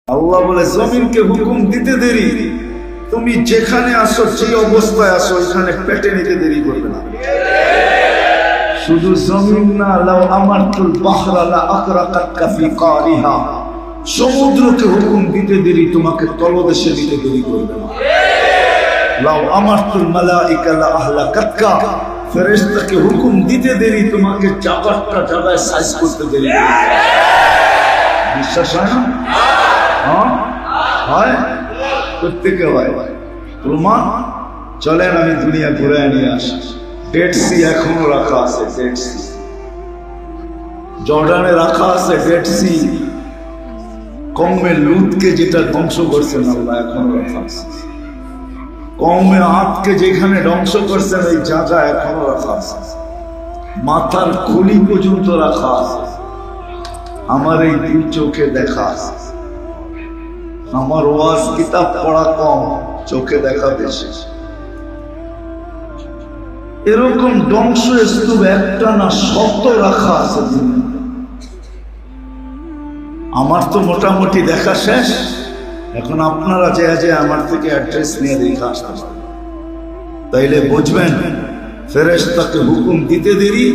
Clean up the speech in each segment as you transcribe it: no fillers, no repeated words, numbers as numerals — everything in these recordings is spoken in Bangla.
আল্লাহ বলে জমিনকে হুকুম দিতে দেরি, তুমি যেখানে আসো যে অবস্থায় আসো এখানে পেটে নিতে দেরি করবে না। শুধু জমিন না, লাউ আমারতুল বাহরা লা আকরাকাতকা ফি কারিহা, সমুদ্রকে হুকুম দিতে দেরি তোমাকে তলদেশে দিতে দেরি করবে না। লাউ আমারতুল মালাইকা লা আহলাকাতকা, ফেরেশতাকে হুকুম দিতে দেরি তোমাকে জায়গাটা জায়গায় সাইজ করতে দেরি করবে। বিশ্বাস হয় না? হয়, প্রত্যেকে হয়। প্রমাণ চলেন আমি দুনিয়া ঘুরে নিয়ে আসি। ডেড সি এখনো রাখা আছে, ডেড সি জর্ডানে রাখা আছে। ডেড সি কওমে লুতকে যেটা ধ্বংস করছেন আল্লাহ এখনো রাখা আছে। কওমে আদকে যেখানে ধ্বংস করছেন এই জায়গা এখনো রাখা আছে। মাথার খুলি পর্যন্ত রাখা আছে। আমার এই দুই চোখে দেখা আছে। আমার ওয়াজ কিতাব পড়া কম, চোখে দেখা বেশি। এরকম ধ্বংস স্তূপ একটা না শত রাখা আছে। আমার তো মোটামুটি দেখা শেষ। এখন আপনারা যে আমার থেকে অ্যাড্রেস নিয়ে দেখা আসতে পারেন, তাইলে বুঝবেন ফেরেশতাকে হুকুম দিতে দেরি,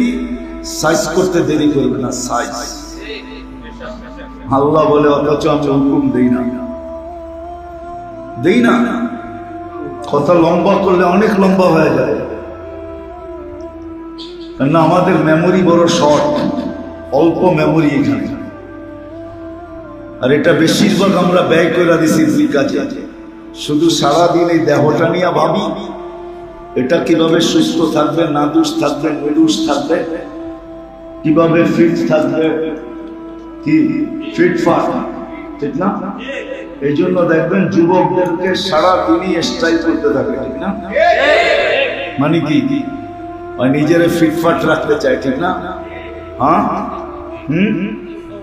সাইজ করতে দেরি করবে না। সাইজ আল্লাহ বলে, অথচ আমি হুকুম দেই না। কথা লম্বা করলে অনেক লম্বা হয়ে যায়, কেননা আমাদের মেমোরি বড় শর্ট, অল্প মেমোরি এখানে। আর এটা বেশিরভাগ আমরা ব্যয় করে দিছি দুই কাজে। শুধু সারাদিন এই দেহটা নিয়ে ভাবি এটা কিভাবে সুস্থ থাকবে, নাদুস থাকবে, নিদুস থাকবে, কিভাবে ফিট থাকবে, কি ফিটফাট, ঠিক না? এই জন্য দেখবেন যুবকদেরকে সারাদিনই স্টাইল করতে থাকে, ঠিক না? মানে কি নিজের ফিটফাট রাখতে চায়, ঠিক না? হ্যাঁ,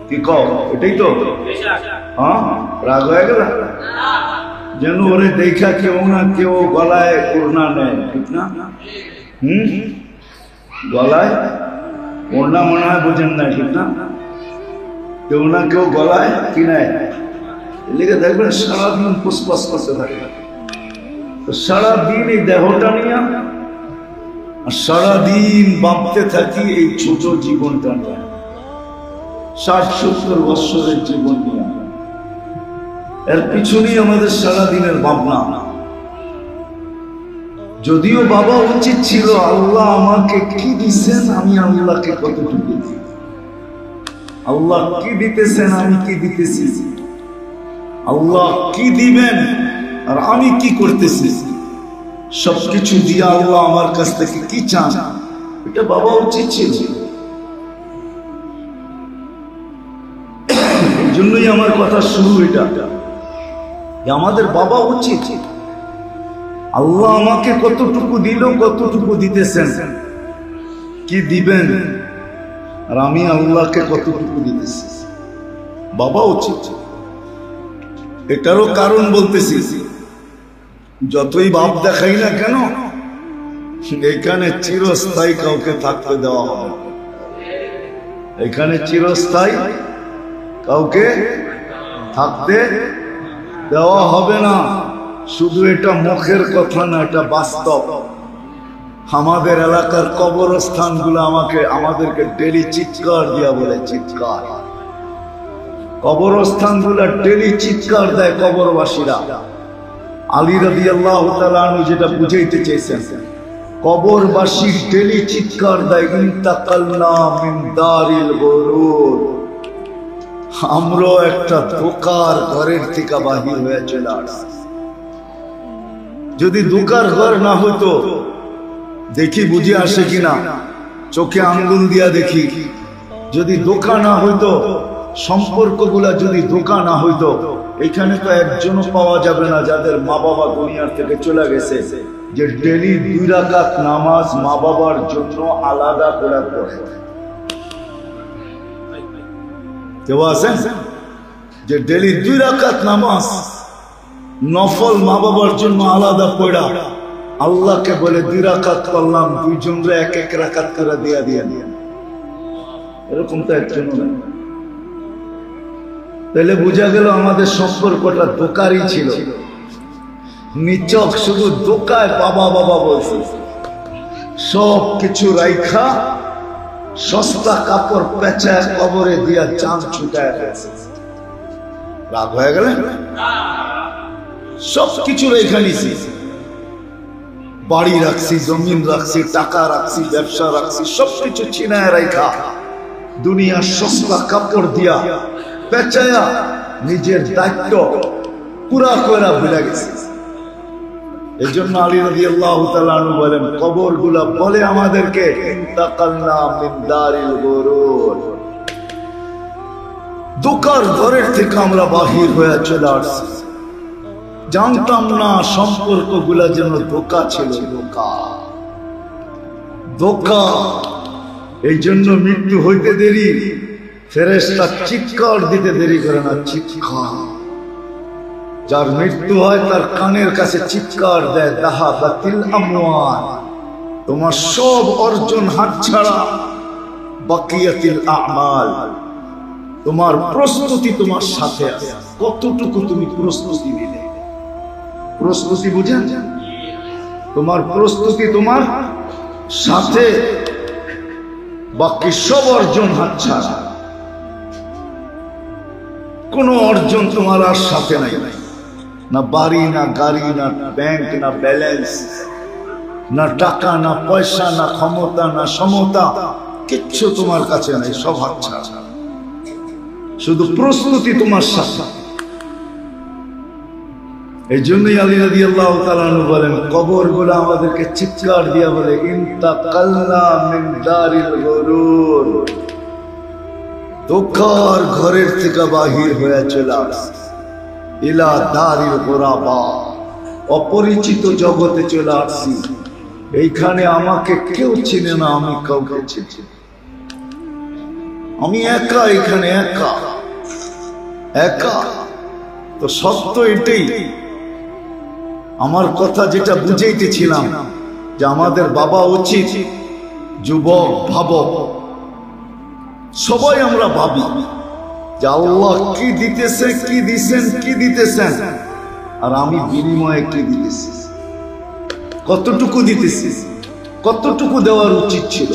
কি কও? এটাই তো। হ্যাঁ, রাগ হয়ে গেল যেন ওরে দেখা কেউ না কেউ গলায় ওড়না নেয়, ঠিক না? গলায় ওড়না মনে হয় বোঝেন না, ঠিক না? কেউ না কেউ গলায় কি নেয়, লিখে দেখবেন সারাদিন পুষ্পাস করতে থাকে। সারাদিন এই দেহটা নিয়ে সারাদিন ভাবতে থাকি এই ছোট জীবনটা নিয়ে, 60-70 বছরের জীবন নিয়ে। এর পিছনেই আমাদের সারাদিনের ভাবনা। যদিও বাবা উচিত ছিল আল্লাহ আমাকে কি দিচ্ছেন, আমি আল্লাহকে কতটুকু দিই, আল্লাহ কি দিতেছেন, আমি কি দিতেছি, আল্লাহ কি দিবেন আর আমি কি করতেছি, সবকিছু দিয়ে আল্লাহ আমার কাছ থেকে কি চান, এটা বাবা উচিত ছিল। এই জন্যই আমার কথা শুরু এটা, আমাদের বাবা উচিত আল্লাহ আমাকে কতটুকু দিল, কতটুকু দিতেছেন, কি দিবেন, আর আমি আল্লাহকে কতটুকু দিতেছি, বাবা উচিত। এটারও কারণ বলতেছি, যতই ভাব দেখাই না কেন এখানে চিরস্থায়ী কাউকে থাকতে দেওয়া হবে। এখানে চিরস্থায়ী কাউকে থাকতে দেওয়া হবে না। শুধু এটা মুখের কথা না, এটা বাস্তব। আমাদের এলাকার কবরস্থানগুলো আমাদেরকে ডেলি চিৎকার দিয়া বলে, চিৎকার। কবরস্থানগুলো ডেলি চিৎকার দেয় কবরবাসীরা। আলী রাদিয়াল্লাহু তাআলা আনহু যেটা বুঝাইতে চেয়েছেন, কবরবাসী ডেলি চিৎকার দেয়, ইন্তাকালনা মিন দারিল গুরুর, আমরা একটা ধোঁকার ঘরের থেকে বাহির হয়ে চলে আসছি। যদি ধোঁকার ঘর না হতো, দেখি বুঝে আসে কিনা, চোখে আঙ্গুল দিয়া দেখি। যদি ধোঁকা না হইতো, সম্পর্কগুলা যদি ধোঁকা না হইতো, এখানে তো একজনও পাওয়া যাবে না যাদের মা বাবা দুনিয়ার থেকে চলে গেছে, যে ডেলি 2 রাকাত নামাজ মা বাবার জন্য আলাদা করে পড়ে। কেউ আছেন যে ডেলি 2 রাকাত নামাজ নফল মা বাবার জন্য আলাদা পড়া, আল্লাহকে বলে 2 রাকাত করলাম, 2 জনরে 1-1 রাকাত করে দিয়া। এরকম তো একজনও নেই। তাহলে বোঝা গেল আমাদের সম্পর্কটা দোকারই ছিল, নিচক শুধু দোকায় বাবা বাবা বলছে। সব কিছু রাইখা সস্তা কাপড় পেঁচায় কবরে দিয়া চাঁদ ছুটায় গেছে। রাগ হয়ে গেলে সব কিছু রেখা নিছি, বাড়ি রাখছি, জমিন রাখছি, টাকা রাখছি, ব্যবসা রাখছি, সবকিছু ছিনায় রাইখা দুনিয়ার সস্তা কাপড় দিয়া পেঁচায়া নিজের দায়িত্ব পুরা কইরা ভুলে গেছে। এই জন্য আলী রাদিয়াল্লাহু তাআলা আনহু বলেন, কবর গুলা বলে আমাদেরকে ইন্তাকালনা মিন দারিল গুরুর, দোকার ঘরের থেকে আমরা বাহির হয়ে চলে আসছি। জানতাম না সম্পর্ক গুলা যেন ধোঁকা ছিল, ধোঁকা ধোঁকা। এই জন্য মৃত্যু হইতে দেরি, ফেরেশতা চিৎকার দিতে দেরি করে না, চিৎকার। যার মৃত্যু হয় তার কানের কাছে চিৎকার দেয়, যাহাবাতিল আমওয়াল, তোমার সব অর্জন হাতছাড়া, বাকিয়াতিল আমাল, তোমার প্রস্তুতি তোমার সাথে আছে। কতটুকু তুমি প্রস্তুতি নিলে? প্রস্তুতি বুঝেন? তোমার প্রস্তুতি তোমার সাথে, বাকি সব অর্জন হাতছাড়া। কোনো অর্জন তোমার আর সাথে নাই, না বাড়ি, না গাড়ি, না ব্যাংক, না ব্যালেন্স, না টাকা, না পয়সা, না ক্ষমতা, না সমতা, কিচ্ছু তোমার কাছে নাই, সব হাতছাড়া। শুধু প্রস্তুতি তোমার সাথে। এই জন্যই আলী রাদিয়াল্লাহু তাআলা আনহু বলেন, কবর গুলো আমাদেরকে চিৎকার দিয়া বলে, ইন্তাকালনা মিন দারিল গুরুর, ধোঁকার ঘরের থেকে বাহির হয়ে চলে আসছে, ইলা দারিল গুরাবা, অপরিচিত জগতে চলে আসছি। এইখানে আমাকে কেউ চিনে না, আমি কাউকে চিনি, আমি একা, এখানে একা একা। তো সত্য এটাই। আমার কথা যেটা বুঝাইতেছিলাম, যে আমাদের বাবা উচিত, যুবক ভাবক, সবাই আমরা ভাবি যে আল্লাহ কি দিতেছে, কি দিছেন, কি দিতেছেন, আর আমি বিনিময়ে কি দিতেছি, কতটুকু দিতেছি, কতটুকু দেওয়ার উচিত ছিল,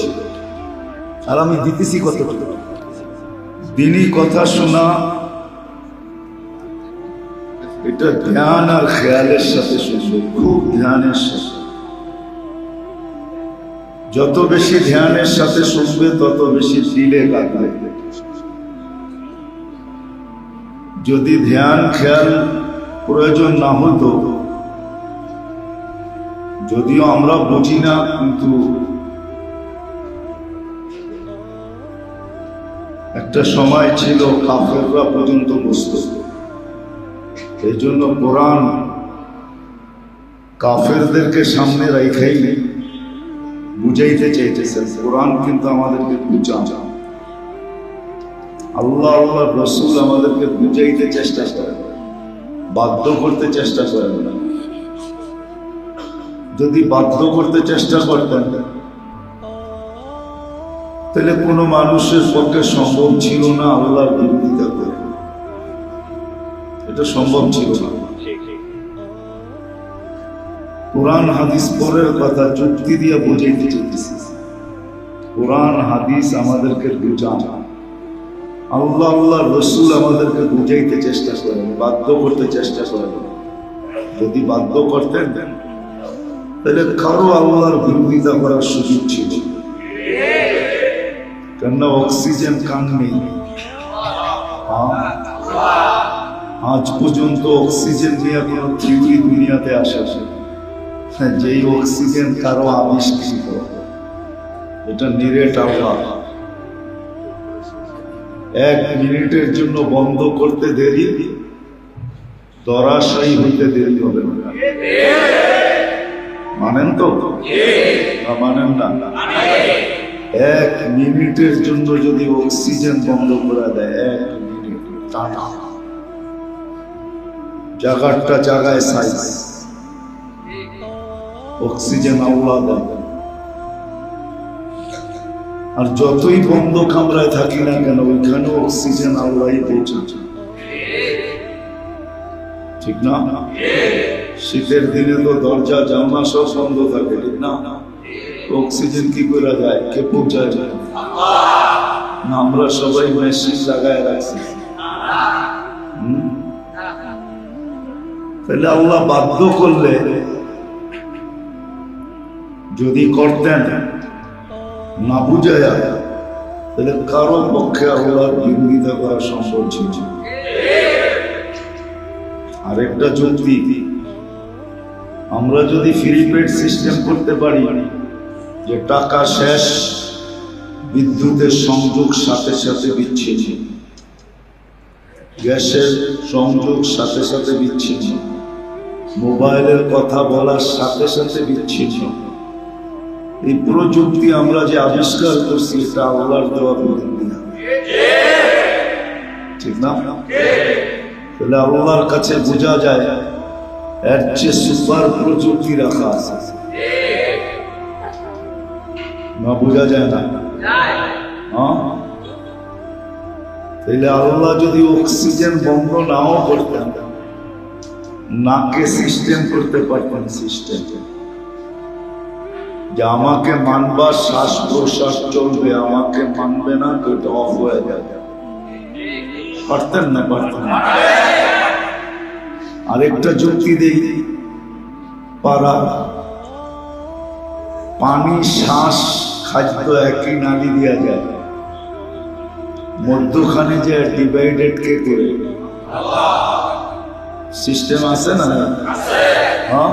আর আমি দিতেছি কতটুকু। দিনই কথা শোনা, এটা ধ্যান আর খেয়ালের সাথে শুনবে, খুব ধ্যানের সাথে। যত বেশি ধ্যানের সাথে শুনবে তত বেশি দিলে লাগবে। যদি ধ্যান খেয়াল প্রয়োজন না হতো, যদিও আমরা বুঝি না, কিন্তু একটা সময় ছিল কাফেররা পর্যন্ত বুঝতো। এই জন্য কোরআন কাফেরদেরকে সামনে রাখাই বুঝাইতে চাইতেছেন। কোরআন কিন্তু আমাদেরকে বুঝান, আল্লাহ আল্লাহ রসুল আমাদেরকে বুঝাইতে চেষ্টা করেন, বাধ্য করতে চেষ্টা করেন না। যদি বাধ্য করতে চেষ্টা করতেন তাহলে কোনো মানুষের পক্ষে সম্ভব ছিল না আল্লাহর বিরোধিতা করে, এটা সম্ভব ছিল না। কোরআন হাদিস পরের কথা যুক্তি দিয়ে বুঝাইতে চাইতেছি। কোরআন হাদিস আমাদেরকে বুঝান, আল্লাহ আল্লাহ রসুল আমাদেরকে বুঝাইতে চেষ্টা করেন, বাধ্য করতে চেষ্টা করেন। যদি বাধ্য করতেন তাহলে কারো আল্লাহর বিরোধিতা করার সুযোগ ছিল, কেননা অক্সিজেন কান নেই। আজ পর্যন্ত অক্সিজেন নিয়ে কোনো থিওরি দুনিয়াতে আসে, যেই অক্সিজেন কারো আবিষ্কৃত, এটা নিরেট আল্লাহ। 1 মিনিটের জন্য বন্ধ করতে দেরি, ধরাশায়ী হইতে দেরি হবে না। মানেন তো? মানেন না? 1 মিনিটের জন্য যদি অক্সিজেন বন্ধ করে দেয়, 1 মিনিট টানা, জায়গাটা জায়গায় সাইজ, অক্সিজেন আল্লাহ দেয়। আর যতই বন্ধ কামরায় থাকি না কেন, ওইখানে অক্সিজেন আল্লাহই পৌঁছাচ্ছে। ঠিক না? শীতের দিনে তো দরজা জানলা সব বন্ধ থাকে, ঠিক না? অক্সিজেন কি করে যায়, কে পৌঁছায় যায়? না আমরা সবাই মেশিন লাগায় রাখছি। তাহলে আল্লাহ বাধ্য করলে যদি করতেন না বুঝায়া, তাহলে কারো পক্ষে আল্লাহর বিরোধিতা করা সম্ভব ছিল। আরেকটা যুক্তি, আমরা যদি ফ্রি পেড সিস্টেম করতে পারি, যে টাকা শেষ, বিদ্যুতের সংযোগ সাথে সাথে বিচ্ছিন্ন, গ্যাসের সংযোগ সাথে সাথে বিচ্ছিন্ন, মোবাইলের কথা বলার সাথে সাথে বিচ্ছিন্ন, এই প্রযুক্তি আমরা যে আবিষ্কার করছি এটা আল্লাহর দেওয়া প্রযুক্তি না, ঠিক না? তাহলে আল্লাহর কাছে বোঝা যায় এর চেয়ে সুপার প্রযুক্তি রাখা আছে, না বোঝা যায় না? তাহলে আল্লাহ যদি অক্সিজেন বন্ধ নাও করতেন, নাকে সিস্টেম করতে পারতেন, সিস্টেম যে আমাকে মানবা, শ্বাস প্রশ্বাস চলবে, আমাকে মানবে না তো এটা অফ হয়ে যাবে, পারতেন না? পারতেন না। আরেকটা যুক্তি দেই, পারা পানি, শ্বাস, খাদ্য একই নালী দেওয়া যায়, মধ্যখানে যে ডিভাইডেড কে করে? সিস্টেম আছে না? হ্যাঁ,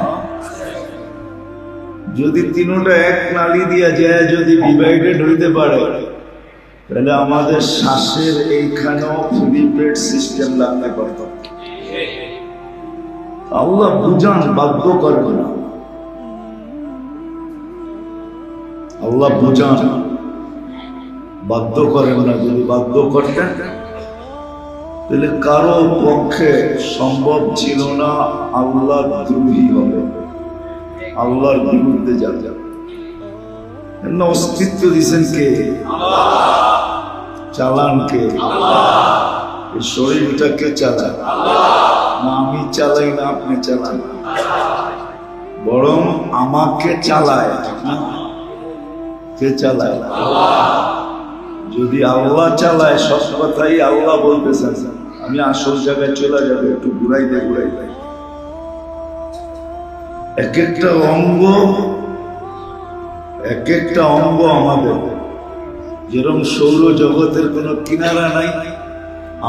যদি তিনটা এক নালী দিয়া যায়, যদি ডিভাইডেড হইতে পারে, তাহলে আমাদের শ্বাসের এইখানেও ফ্রি পেড সিস্টেম লাগতে পারত। আল্লাহ বুঝান, বাধ্য করবে না। আল্লাহ বুঝান, বাধ্য করেন না। যদি বাধ্য করতেন তাহলে কারো পক্ষে সম্ভব ছিল না আল্লাহ দ্রোহী হবে, আল্লাহর বিরুদ্ধে যাবে। অস্তিত্ব দিয়েছেন কে? চালান কে? এই শরীরটাকে চালান না আমি চালাই, না আপনি চালান, বরং আমাকে চালায়। কে চালায়? যদি আল্লাহ চালায়, সব কথাই আল্লাহ বলতেছেন, আমি আসল জায়গায় চলে যাবে, একটু ঘুরাই দেয়, ঘুরাই দেয়। এক একটা অঙ্গ, এক একটা অঙ্গ আমাদের, যেরকম সৌর জগতের কোনো কিনারা নাই,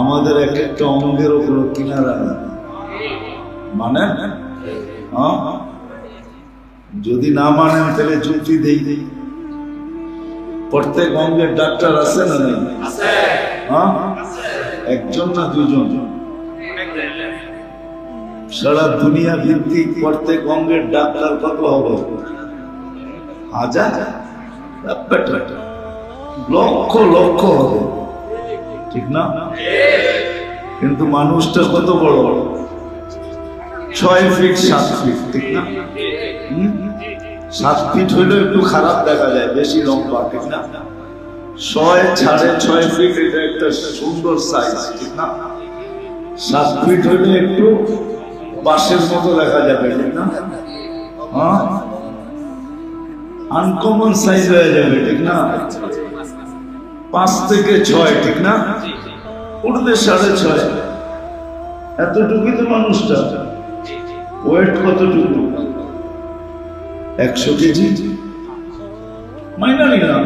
আমাদের এক একটা অঙ্গেরও কোনো কিনারা নাই। মানে যদি না মানেন তাহলে যুক্তি দেই, প্রত্যেক অঙ্গের ডাক্তার আছে না নেই? একজন না দুজন? সারা দুনিয়া ভিত্তিক প্রত্যেক অঙ্গের ডাক্তার কত হবে? হাজার, লক্ষ লক্ষ হবে, ঠিক না? কিন্তু মানুষটা কত বড়? 6 ফিট 7 ফিট, ঠিক না? 7 ফিট হইলেও একটু খারাপ দেখা যায়, বেশি লম্বা, ঠিক না? 6.5 ফিট এটা একটা সুন্দর সাইজ, ঠিক না? 7 ফিট হইলে একটু বাঁশের মতো দেখা যাবে, ঠিক না? আনকমন সাইজ হয়ে যাবে, ঠিক না? 5 থেকে 6, ঠিক না? উঠবে 6.5। এতটুকুই তো মানুষটা। ওয়েট কতটুকু? 100 কেজি মাইনা নিলাম,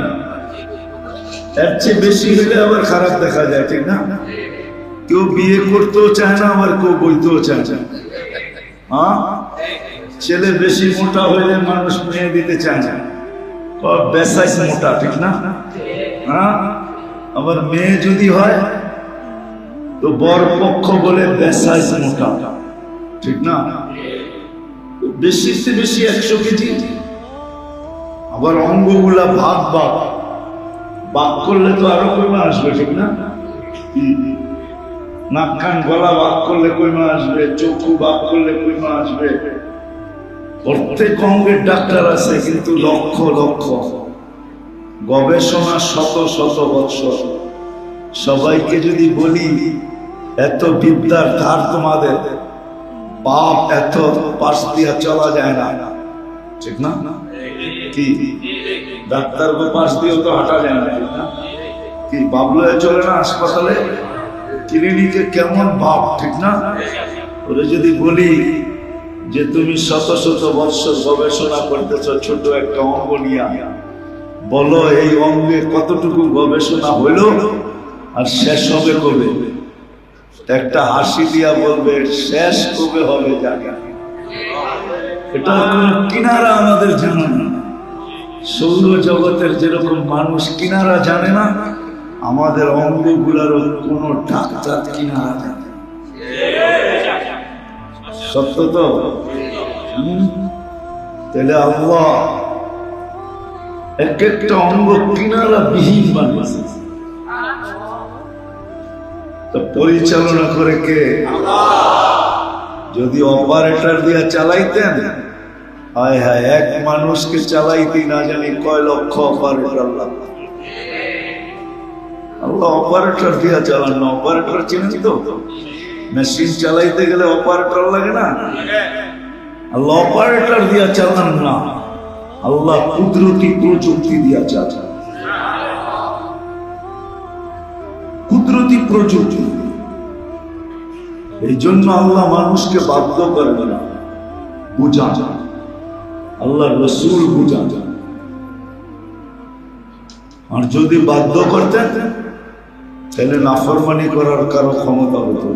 এর চেয়ে বেশি হলে আবার খারাপ দেখা যায়, ঠিক না? কেউ বিয়ে করতেও চায় না, আবার কেউ বইতেও চায় না। ছেলে বেশি মোটা হইলে মানুষ মেয়ে দিতে চায় না, বেসাইজ মোটা, ঠিক না? আবার মেয়ে যদি হয় তো বর পক্ষ বলে বেসাইজ মোটা, ঠিক না? বেশি সে বেশি 100 কেজি। আবার অঙ্গগুলা ভাগ ভাগ করলে তো আরো কমে আসবে, ঠিক না? নাক কান গলা ভাগ করলে কমে আসবে, চক্ষু ভাগ করলে কমে আসবে। প্রত্যেক অঙ্গের ডাক্তার আছে, কিন্তু লক্ষ লক্ষ গবেষণা, শত শত বৎসর। সবাইকে যদি বলি এত বিদ্যার ধার তোমাদের, বাপ এত পাশ দিয়া চলা যায় না, ঠিক না? কি ডাক্তার को পাশ দিয়েও তো হাঁটা যায় না, ঠিক না? কি বাবলুয়ে চলে না হাসপাতালে, ক্লিনিকে কেমন বাপ, ঠিক না? ওরে যদি বলি যে তুমি শত শত বৎসর গবেষণা করতেছ ছোট একটা অঙ্গ নিয়ে, বলো এই অঙ্গে কতটুকু গবেষণা হইল আর শেষ হবে কবে? একটা হাসি দিয়া বলবে শেষ কবে হবে জানি না। এটা কোন কিনারা আমাদের জানা না। সৌর জগতের যেরকম মানুষ কিনারা জানে না, আমাদের অঙ্গগুলারও কোন ডাক্তার কিনারা জানে। সত্য তো? তাহলে আল্লাহ এক একটা অঙ্গ কিনারা বিহীন বানিয়েছে, পরিচালনা করে কে? যদি অপারেটর দিয়া চালাইতেন, হায় হায়, এক মানুষকে চালাইতে না জানি কয় লক্ষ অপারেটর লাগবে। আল্লাহ অপারেটর দিয়া চালান না। অপারেটর চিনেন তো? মেশিন চালাইতে গেলে অপারেটর লাগে না? আল্লাহ অপারেটর দিয়া চালান না, আল্লাহ কুদরতি প্রযুক্তি দিয়া চালান। কুদরতি প্রযুক্তি। এই জন্য আল্লাহ মানুষকে বাধ্য করেন না, বুঝা যায়। আল্লাহ রসুল বুঝা যায়। আর যদি বাধ্য করতেন তাহলে নাফরমানি করার কারো ক্ষমতা হতো।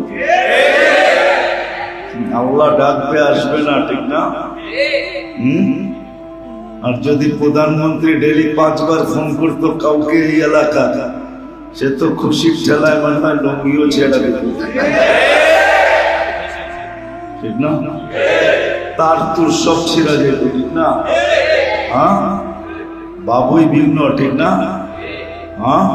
আল্লাহ ডাকবে, আসবে না, ঠিক না? আর যদি প্রধানমন্ত্রী ডেলি 5 বার ফোন করতো কাউকে এই এলাকা, সে তো খুশির ঠেলায় মনে হয় লঙ্গিও ছেড়ে দিত, ঠিক না? তার তোর সব ছেড়া যেত, ঠিক না? হ্যাঁ, বাবুই ভিন্ন, ঠিক না? হ্যাঁ,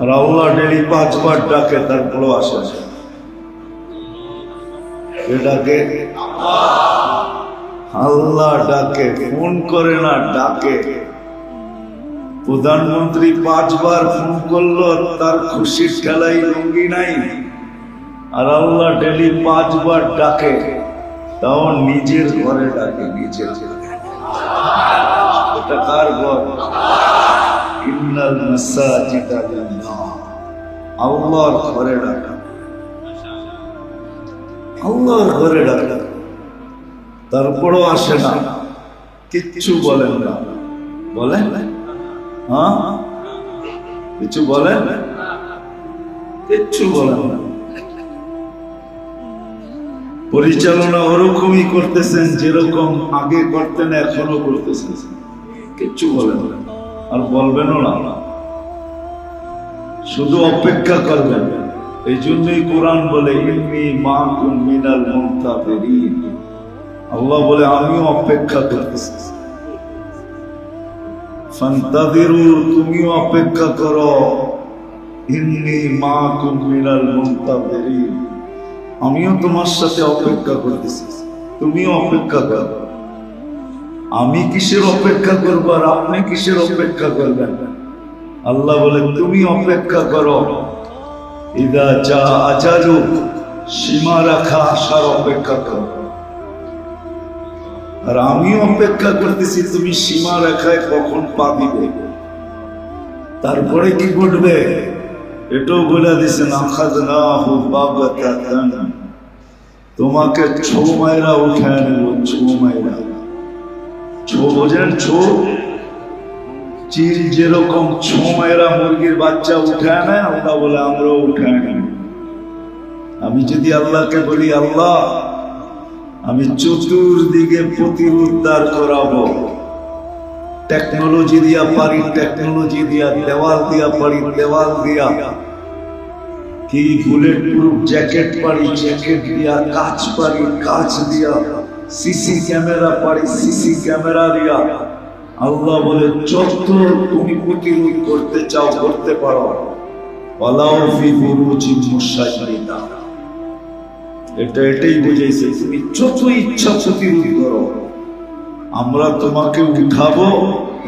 আর আল্লাহ ডেলি 5 বার ডাকে, তারপরও আসে। ডাকে আল্লাহ, ডাকে, ফোন করে না, ডাকে। প্রধানমন্ত্রী 5 বার ফোন করলো, তার খুশির ঠেলাই লুঙ্গি নাই। আর আল্লাহ ডেলি 5 বার ডাকে, তাও নিজের ঘরে ডাকে, নিজের ঘরে। এটা কার ঘর? ইন্নাল মাসাজিদা লিল্লাহ, আল্লাহর ঘরে ডাকা, আল্লাহর ঘরে ডাকা। তারপরও আসে না, কিচ্ছু বলেন না। বলেন? হ্যাঁ, কিছু বলেন? কিচ্ছু বলেন না। পরিচালনা ওরকমই করতেছেন যেরকম আগে করতেন, এখনো করতেছেন, কিচ্ছু বলেন না, আর বলবেনও না, শুধু অপেক্ষা করবেন। এই জন্যই কোরআন বলে ইন্নী মাকুম মিনাল মুনতাযিরিন। আল্লাহ বলে আমিও অপেক্ষা করতেছি। ফান্তাযিরু, তুমিও অপেক্ষা করো। ইন্নী মাকুম মিনাল মুনতাযিরিন, আমিও তোমার সাথে অপেক্ষা করতেছি, তুমিও অপেক্ষা করো। আমি কিসের অপেক্ষা করবো আর আপনি কিসের অপেক্ষা করবেন? আল্লাহ বলে তুমি অপেক্ষা করো। ইদা জা আজালুক, সীমা রাখা আসার অপেক্ষা করো। আর আমি অপেক্ষা করতেছি তুমি সীমা রেখায় কখন পা দিবে। তারপরে কি ঘটবে এটাও বলে দিছেন, আখাযনাহু বাগতাতান, তোমাকে ছো মাইরা উঠায় নেব, ছো মাইরা। ছো বোঝেন? ছো চিল যেরকম ছো মাইরা মুরগির বাচ্চা উঠায় নেয়, আল্লাহ বলে আমরাও উঠায় নেব। আমি যদি আল্লাহকে বলি আল্লাহ আমি চতুর্দিকে প্রতিরোধ করাবো, টেকনোলজি দিয়া পারি, টেকনোলজি দিয়া, দেওয়াল দিয়া পারি, দেওয়াল দিয়া, কি বুলেট প্রুফ জ্যাকেট পারি, জ্যাকেট দিয়া, কাঁচ পারি, কাঁচ দিয়া, সিসি ক্যামেরা পারি, সিসি ক্যামেরা দিয়া। আল্লাহ বলে যত তুমি প্রতিরোধ করতে চাও করতে পারো। ওয়ালাউ ফি বুরুজিন মুশাইয়্যাদা, এটাই বুঝাইছে, তুমি যত ইচ্ছা প্রতিরোধ করো, আমরা তোমাকে উঠাবো,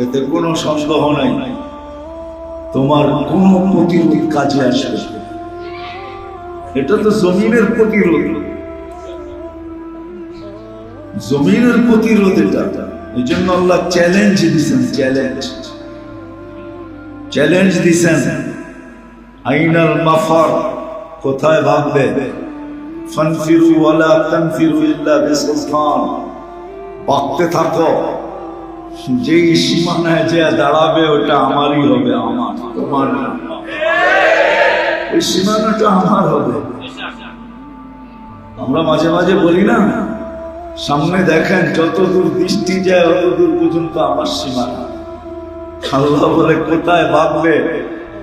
এতে কোনো সন্দেহ নাই। তোমার কোন প্রতিরোধ কাজে আসবে? এটা তো জমিনের প্রতিরোধ, জমিনের প্রতিরোধ এটা। এই জন্য আল্লাহ চ্যালেঞ্জ দিচ্ছেন, চ্যালেঞ্জ দিচ্ছেন, আইনাল মাফার, কোথায় ভাগবে? ফানফিরু ওয়ালা তানফিরু ইল্লা বিসুলতান, ভাগতে থাকো, যেই সীমানায় যে দাঁড়াবে ওটা আমারই হবে, আমার, তোমার না। ওই সীমানাটা আমার হবে। আমরা মাঝে মাঝে বলি না, সামনে দেখেন যতদূর দৃষ্টি যায় অতদূর পর্যন্ত আমার সীমানা। আল্লাহ বলে কোথায় ভাগবে?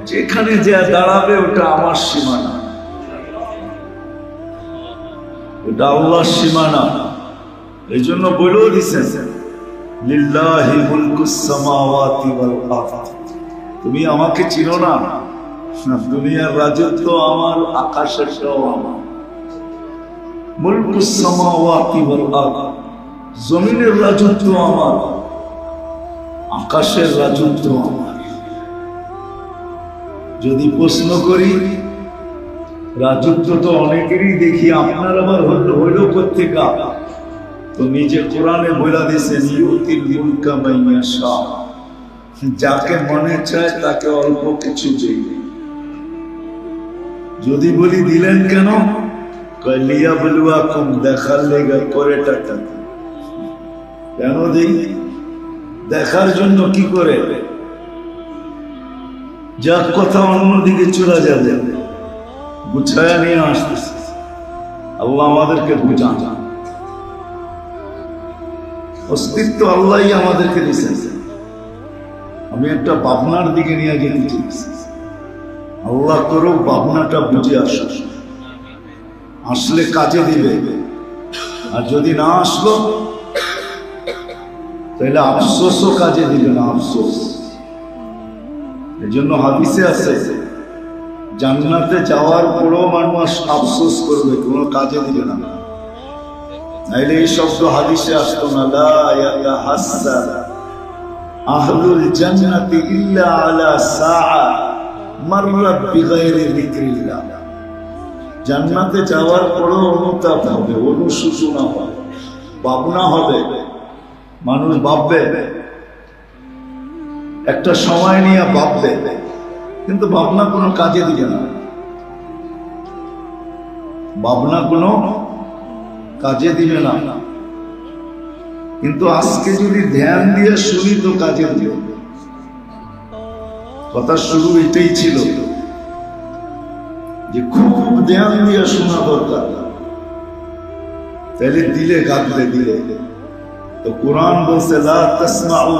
যেখানে যে দাঁড়াবে ওটা আমার সীমানা, ওটা আল্লাহর সীমানা। এই জন্য বলেও দিছেন, লিল্লাহি মুলকুস সামাওয়াতি ওয়াল আরদ, তুমি আমাকে চিনো না, দুনিয়ার রাজত্ব আমার, আকাশেরটাও আমার। মুলকুস সামাওয়াতি ওয়াল আরদ, জমিনের রাজত্ব আমার, আকাশের রাজত্ব আমার। যদি প্রশ্ন করি, রাজত্ব তো অনেকেরই দেখি, আপনার আবার হইল কোত্থেকা? তো নিজে কোরআনে বলে দিয়েছেন, ইউতিল মুলকা মান ইয়াশা, যাকে মনে চায় তাকে অল্প কিছু দেই। যদি বলি দিলেন কেন? লিয়াবলুয়াকুম, দেখার লেগে করেটা কেন দেই? দেখার জন্য। কি করে? যার কথা অন্যদিকে চলে যাবে, গুছায়া নিয়ে আসতেছে। আল্লাহ আমাদেরকে বুঝান, অস্তিত্ব আল্লাহই আমাদেরকে দিয়েছেন। আমি একটা ভাবনার দিকে নিয়ে যেতে চাইছি, আল্লাহ করো ভাবনাটা বুঝে আসলে কাজে দিবে, আর যদি না আসলো তাহলে আফসোসও কাজে দিবে না, আফসোস। এই জন্য হাদিসে আছে, জান্নাতে যাওয়ার পরেও মানুষ আফসোস করবে, কোনো কাজে দিবে না। নাইলে এই শব্দ হাদিসে আসতো না, লা ইয়াতাহাসসা আহলুল জান্নাতি ইল্লা আলা সাআ মাররাত বিগাইরি যিকরিল্লাহ। জান্নাতে যাওয়ার পরেও অনুতাপ হবে, অনুশোচনা হবে, ভাবনা হবে। মানুষ ভাববে, একটা সময় নিয়ে ভাববে, কিন্তু ভাবনা কোনো কাজে দিবে না, ভাবনা কোনো কাজে দিবে না। কিন্তু আজকে যদি ধ্যান দিয়ে শুনি তো কাজে দিবে। কথা শুরু এটাই ছিল যে খুব ধ্যান দিয়ে শোনা দরকার, তাহলে দিলে গাঁদলে দিলে। তো কোরআন বলছে লা তাসমাউ,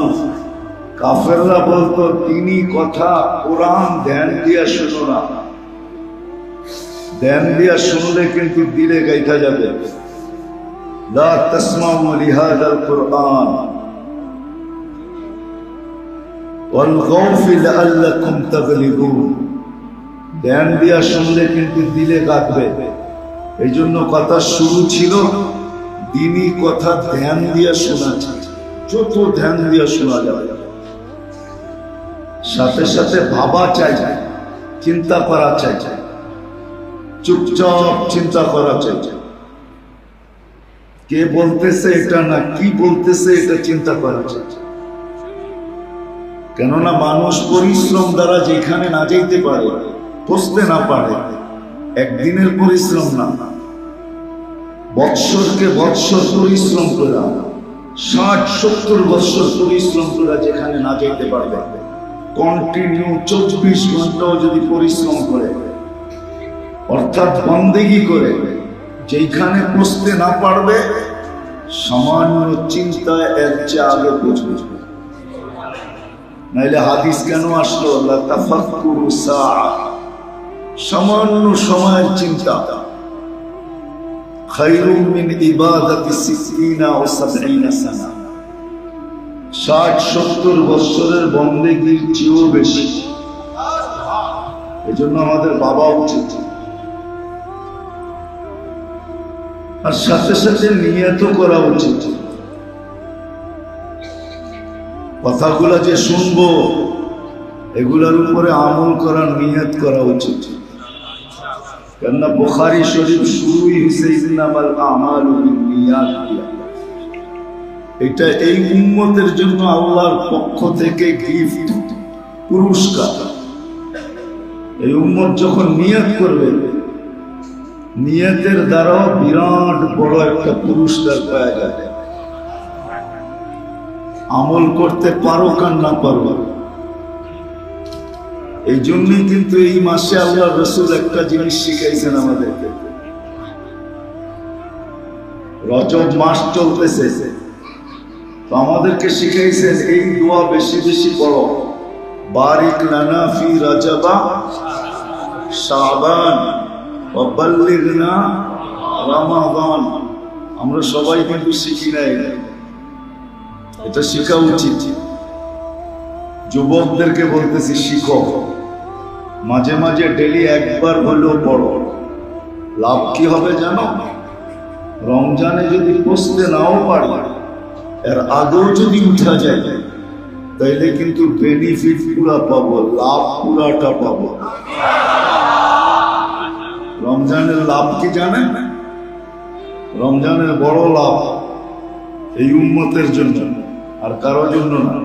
কাফেররা বলতো তিনি কথা কোরআন ধ্যান দিয়া শুনো না, ধ্যান দিয়া শুনলে কিন্তু দিলে গাইথা যাবে। লা তাসমাউ লিহাযাল কুরআন ওয়ালগাউ ফি লাআল্লাকুম তাগলিবুন, ধ্যান দিয়া শুনলে কিন্তু দিলে গাঁথবে। এই জন্য কথা শুরু ছিল দিনী কথা ধ্যান দিয়া শোনা, যত ধ্যান দিয়া শোনা যাবে। সাথে সাথে ভাবা চাই, চিন্তা করা চাই, চুপচাপ চিন্তা করা চাই। কে বলতেছে এটা না, কি বলতেছে এটা চিন্তা করা চাই। কেননা মানুষ পরিশ্রম দ্বারা যেখানে না যাইতে পারে, পৌঁছতে না পারে, একদিনের পরিশ্রম না, বৎসরকে বৎসর পরিশ্রম করা, 60-70 বৎসর পরিশ্রম করা যেখানে না যাইতে পারবে, কন্টিনিউ 24 ঘন্টাও যদি পরিশ্রম করে, অর্থাৎ বন্দেগী করে, যেখানে পৌঁছতে না পারবে, সামান্য চিন্তায় এর চেয়ে আগে পৌঁছবে। নাইলে হাদিস কেন আসলো? লা তাফাক্কুরু সাআ, সামান্য সময়ের চিন্তা খায়রুম মিন ইবাদাতি 60 ও 70 সানা, 60-70 বছরের বন্দেগীর চেয়েও বেশি। এজন্য আমাদের বাবা উচিত, আর সাথে সাথে নিয়তও করা উচিত। কথাগুলা যে শুনবো এগুলার উপরে আমল করার নিয়ত করা উচিত। কেননা বুখারী শরীফ শুরুই হয়েছে ইন্নামাল আমালু বিন্নিয়াত। এটা এই উম্মতের জন্য আল্লাহর পক্ষ থেকে গিফট, পুরস্কার। এই উম্মত যখন নিয়ত করবে, নিয়তের দ্বারা বিরাট বড় একটা পুরস্কার পাওয়া যায়। আমল করতে পারো কার না পারো। এই জন্যই কিন্তু এই মাসে আল্লাহ রাসূল একটা জিনিস শিখাইছেন আমাদেরকে। রজব মাস চলতেছে, তো আমাদেরকে শিখাইছেন এই দোয়া বেশি বেশি পড়ো, বারিক লানা ফি রাজাবা শাবান ওয়া বাল্লিগনা রমাদান। আমরা সবাই কিন্তু শিখি নাই, এটা শেখা উচিত। যুবকদেরকে বলতেছি, শিখো, মাঝে মাঝে ডেলি একবার হলেও পড়ো। লাভ কি হবে জানো? রমজানে যদি পৌঁছতে নাও পারে, এর আগেও যদি উঠা যায়, তাইলে কিন্তু বেনিফিট পুরা পাবো, লাভ পুরাটা পাবো। রমজানের লাভ কি জানেন? রমজানের বড় লাভ এই উম্মতের জন্য, আর কারো জন্য না।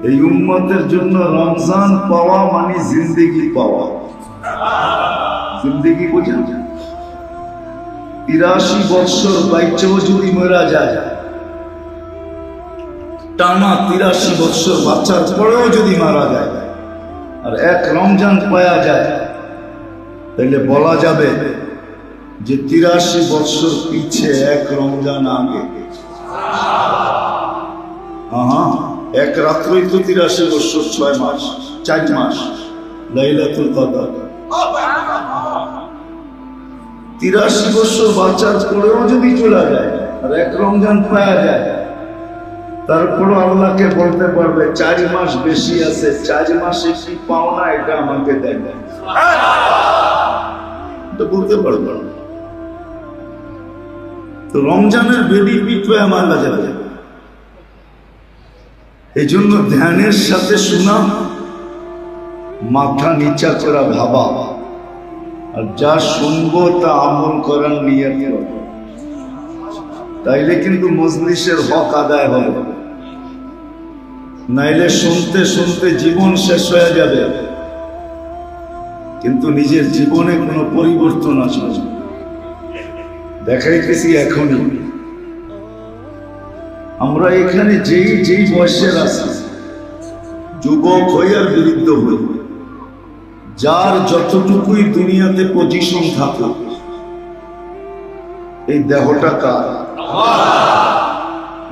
এই উম্মতের জন্য রমজান পাওয়া মানে জিন্দেগি পাওয়া। জিন্দেগি বোঝেন? 83 বছর বাইচেও যদি মরা যায়, টানা 83 বছর বাচ্চার পরেও যদি মারা যায়, আর এক রমজান পাওয়া যায়, তাহলে বলা যাবে যে 83 বছর পিছে এক রমজান আগে। এক রাত্রই তো 83 বছর, 6 মাস, 4 মাস লাইলাতুল কদর। 83 বছর বাচ্চার পরেও যদি চলে যায় আর এক রমজান পাওয়া যায়, তারপরও আল্লাহকে বলতে পারবে 4 মাস বেশি আছে, 4 মাসে কি পাও না এটা আমাকে দেয়, এটা বলতে পারবে। তো রমজানের বেনিফিট পেয়ে মারা যাবে। এই জন্য ধ্যানের সাথে শোনা, মাথা নিচা করা ভাবা, আর যা শুনবো তা আমল করার নিয়ত করো, তাইলে কিন্তু মজলিসের হক আদায় হবে। নাইলে শুনতে শুনতে জীবন শেষ হয়ে যাবে, কিন্তু নিজের জীবনে কোনো পরিবর্তন আসবে না। দেখাইতেছি এখনই আমরা এখানে যেই বয়সের আছি, যুবক হই আর বৃদ্ধ হই, যার যতটুকুই দুনিয়াতে পজিশন থাকুক, এই দেহটা কার?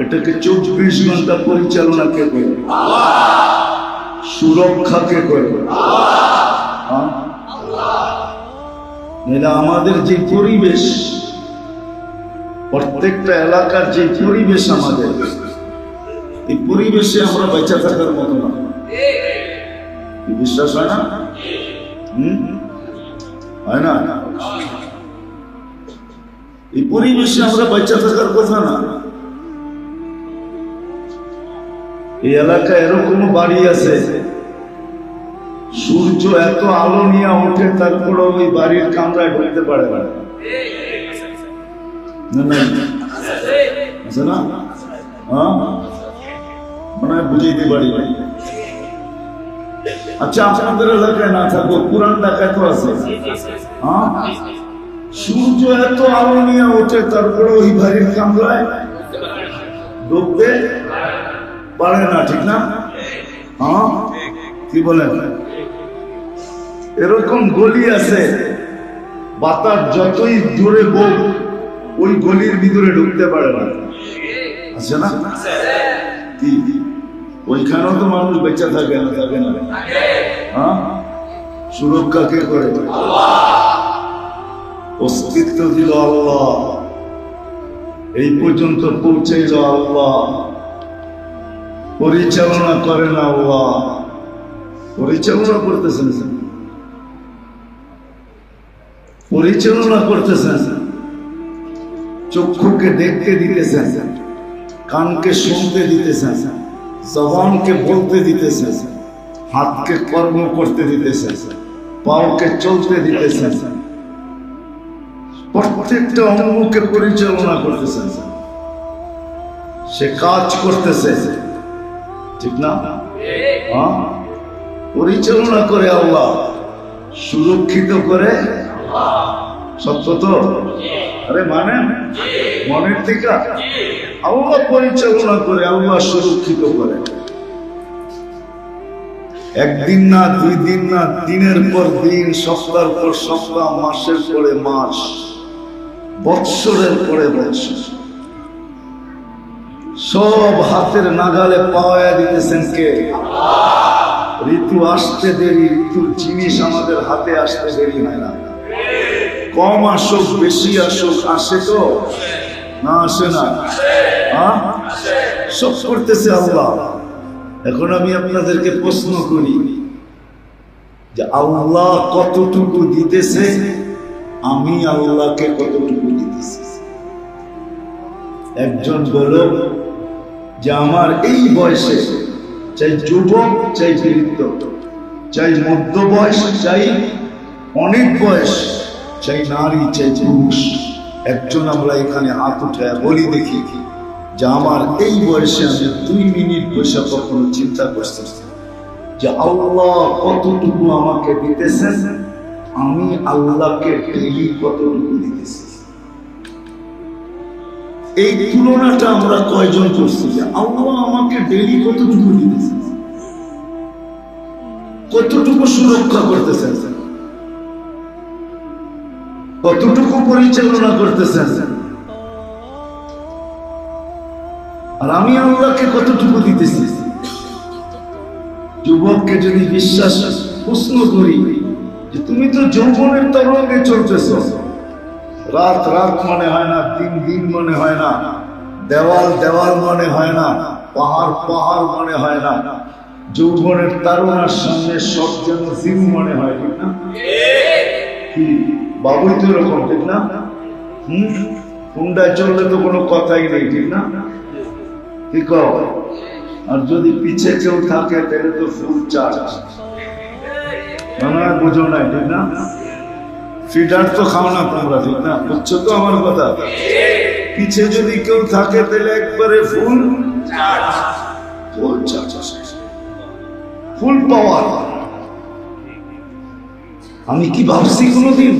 এটাকে 24 ঘন্টা পরিচালনা কে করে? সুরক্ষা কে করে? আমাদের যে পরিবেশ, প্রত্যেকটা এলাকার যে পরিবেশ আমাদের, এই পরিবেশে আমরা বেঁচে থাকার মতো না। বিশ্বাস হয় না? হয় না? এই পরিবেশে আমরা বেঁচে থাকার কথা না। এই এলাকায় এরকম বাড়ি আছে, সূর্য এত আলো নিয়ে ওঠে, তারপরে ওই বাড়ির কামরায় ঢুকতে পারে না। মনে হয় বুঝাইতে পারি নাই। আচ্ছা, আপনাদের এলাকায় না থাকবো, পুরান ঢাকায় তো আছে। সূর্য এত আলো নিয়ে ওঠে, তারপরে ওই বাড়ির কামরায় ঢুকতে পারে না, ঠিক না? কি বলেন? এরকম গলি আছে, বাতাস যতই জোরে বক, ওই গলির ভিতরে ঢুকতে পারে না, আছে না? কি ওইখানেও তো মানুষ বেঁচে থাকে না, থাকে না? সুরক্ষা কে করে? অস্তিত্ব দিল আল্লাহ, এই পর্যন্ত পৌঁছাইল আল্লাহ, পরিচালনা করেন আল্লাহ। পরিচালনা করতেছেন, পরিচালনা করতেছেন। চক্ষুকে দেখতে দিতেছেন, কানকে শুনতে দিতেছেন, জবানকে বলতে দিতেছেন, হাতকে কর্ম করতে দিতেছেন, পাওকে চলতে দিতেছেন, প্রত্যেকটা অঙ্গকে পরিচালনা করতেছেন, সে কাজ করতেছে, ঠিক না? পরিচালনা করে আল্লাহ, সুরক্ষিত করে সত্য তো? আরে মানে মনের থেকে আল্লাহ পরিচালনা করে, আল্লাহ সুরক্ষিত করে। একদিন না, দুই দিন না, দিনের পর দিন, সপ্তাহের পর সপ্তাহ, মাসের পরে মাস, বৎসরের পরে বৎসর, সব হাতের নাগালে পাওয়া দিতেছেন কে? ঋতু আসতে দেরি, ঋতুর জিনিস আমাদের হাতে আসতে দেরি হয় না। কম আসুক বেশি আসুক, আসে তো না? আসে না? সব করতেছে আল্লাহ। এখন আমি আপনাদেরকে প্রশ্ন করি যে আল্লাহ কতটুকু দিতেছে, আমি আল্লাহকে কতটুকু দিতেছি? একজন বলল যে আমার এই বয়সে, চাই যুবক, চাই বৃদ্ধ, চাই মধ্য বয়স, চাই অনেক বয়স, চাই নারী, চাই পুরুষ, একজন আমরা এখানে হাত উঠায় বলি দেখি যে আমার এই বয়সে আমি 2 মিনিট বসে কখনো চিন্তা করতেছি যে আল্লাহ কতটুকু আমাকে দিতেছেন, আমি আল্লাহকে ডেইলি কতটুকু দিতেছি? এই তুলনাটা আমরা কয়জন করছি যে আল্লাহ আমাকে ডেইলি কতটুকু দিতেছেন, কতটুকু সুরক্ষা করতেছেন, কতটুকু পরিচালনা করতেছেন, আর আমি আল্লাহকে কতটুকু দিতেছি? যুবককে যদি বিশ্বাস প্রশ্ন করি যে তুমি তো যৌবনের তরঙ্গে চলতেছ, রাত রাত মনে হয় না, দিন দিন মনে হয় না, দেওয়াল দেওয়াল মনে হয় না, পাহাড় পাহাড় মনে হয় না, যৌবনের তারুণার সামনে সব যেন জিম মনে হয়, ঠিক না? কি বাবুই তো এরকম, ঠিক না? হুন্ডায় চললে তো কোনো কথাই নেই, ঠিক না? ঠিক। আর যদি পিছে কেউ থাকে তাহলে তো ফুল চার্জ, বুঝো নাই, ঠিক না? ফিডার তো খাও না তোমরা, ঠিক না? বুঝছো তো আমার কথা? পিছে যদি কেউ থাকে তাহলে একবারে ফুল চার্জ, ফুল পাওয়ার। আমি কি ভাবছি কোনোদিন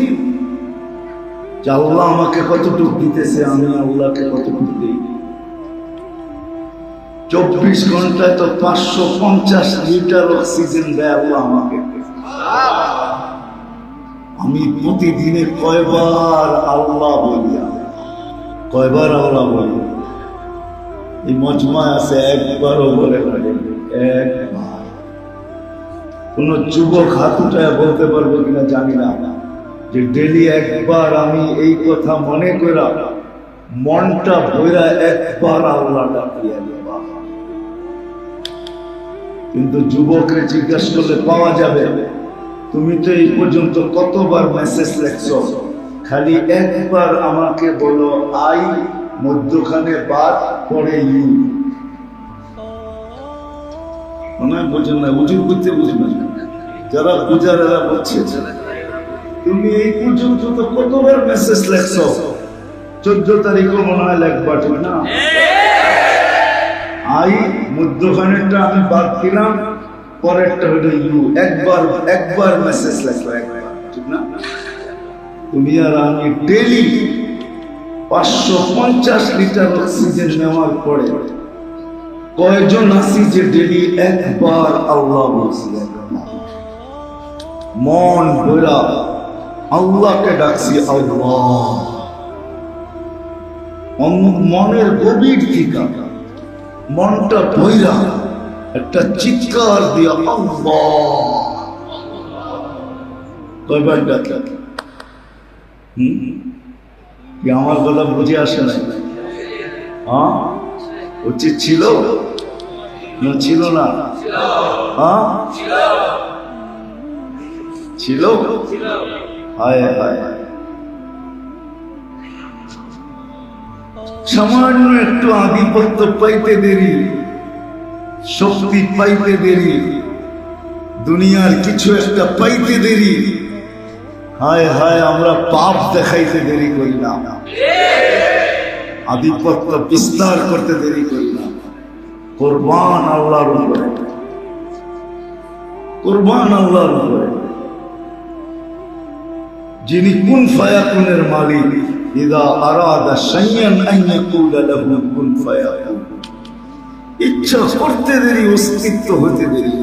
যে আল্লাহ আমাকে কতটুকু দিতেছে, আমি আল্লাহকে কতটুকু দিই? 24 ঘন্টায় তো 550 লিটার অক্সিজেন দেয় আল্লাহ আমাকে। আমি প্রতিদিনে কয়বার আল্লাহ বলি, কয়বার আল্লাহ বলি? এই মজমায় আছে একবারও বলে একবার। কোন যুবক হাত উঠায় বলতে পারবো কিনা জানি না যে ডেলি একবার আমি এই কথা মনে করা, মনটা ভরা একবার আল্লাহ ডাকিয়া দেবা। কিন্তু যুবকরে জিজ্ঞাসা করলে পাওয়া যাবে, তুমি তো এই পর্যন্ত কতবার মেসেজ লেখছো, খালি একবার আমাকে বলো আই, মধ্যখানে বাদ, পরে ইউ। মনে হয় বোঝেন না, উজুর করতে বুঝবেন, যারা বুঝার এরা বলছে তুমি এই পর্যন্ত তো কতবার মেসেজ লেখছো, 14 তারিখও মনে হয় লেখবা, ঠিক না? আই, মধ্যখানেরটা আমি বাদ দিলাম, পরেরটা হলো ইউ। একবার মেসেজ লেখো, একবার, ঠিক না? তুমি আর আমি ডেলি 550 লিটার অক্সিজেন নেওয়ার পরে কয়জন আছি যে ডেলি একবার আল্লাহ বলছি? মন ভরা আল্লাহকে ডাকছি, আল্লাহ। মনের গভীর থেকে মনটা ভরা একটা চিৎকার দিয়া আল্লাহ কয়বার ডাকা? আমার কথা বুঝে আসে না? উচিত ছিল না ছিল না? ছিল। হায় হায়, সামান্য একটু আধিপত্য পাইতে দেরি, শক্তি পাইতে দেরি, দুনিয়ার কিছু একটা পাইতে দেরি, হায় হায় আমরা পাপ দেখাইতে দেরি করি না, আধিপত্য বিস্তার করতে দেরি করি না। কুরবান আল্লাহর উপরে, কুরবান আল্লাহর উপরে, যিনি কুন ফায়াকুনের মালিক। ইদা আরাদা শাইআন আন ইয়াকুলা লাহু কুন ফায়াকুন। ইচ্ছা করতে দেরি, অস্তিত্ব হতে দেরি,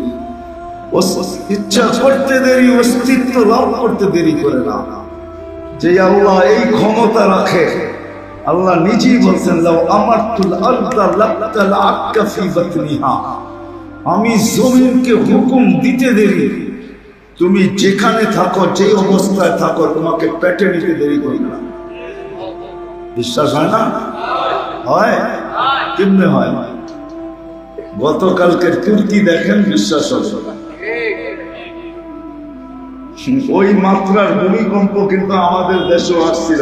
ইচ্ছা করতে দেরি, অস্তিত্ব লাভ করতে দেরি করে না। যে আল্লাহ এই ক্ষমতা রাখে, আল্লাহ নিজেই বলছেন লাউ আমারতুল আরদা লাবতালাআকা ফি বাতনিহা। আমি জমিনকে হুকুম দিতে দেরি, তুমি যেখানে থাকো, যে অবস্থায় থাকো, তোমাকে পেটে নিতে দেরি করি না। বিশ্বাস হয় না? হয়? কেমনে হয়? গতকালকের তুর্কি দেখেন, বিশ্বাস হবে না। ওই মাত্রার ভূমিকম্প কিন্তু আমাদের দেশেও আসছিল।